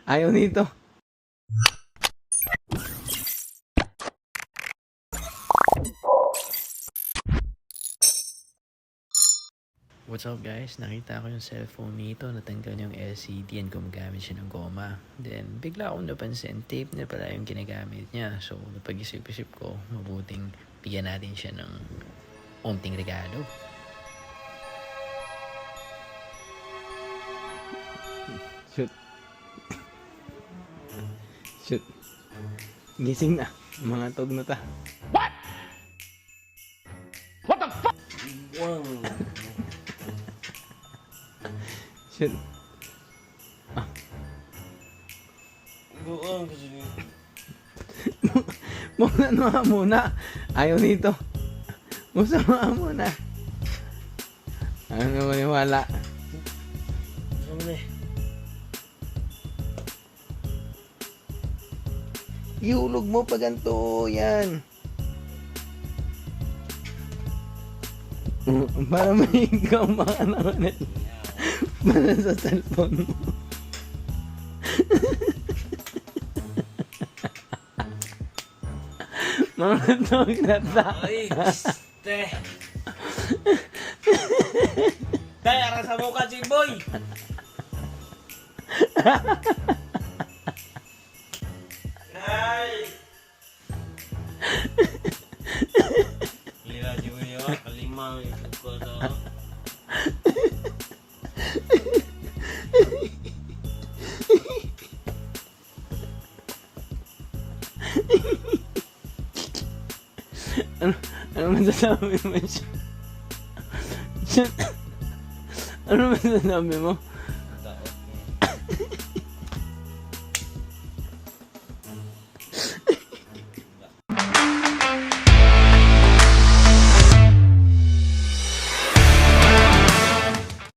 Ayaw nito. What's up guys? Nakita ko yung cellphone nito, natanggal yung LCD and gumagamit siya ng goma. Then bigla akong napansin, tape na pala yung ginagamit niya. So napag-isip-isip ko, mabuting bigyan natin siya ng unting regalo. Shoot. Shoot. Gising na. Mga tog na ta. What the fuck? Wow. Shoot. Buong kasi Muna. Ayaw nito. Musama muna. Ano maniwala? ano eh. Iulog mo pa ganito. Yan. Para may ikaw mga naman. Para sa cellphone mo. Mga tog na ta. Ay, ste. Tay, ara sa mukha si Boy. Ay. Lira si Boy, kalimang ko sa. Ano masasabi mo siya? Ano masasabi mo?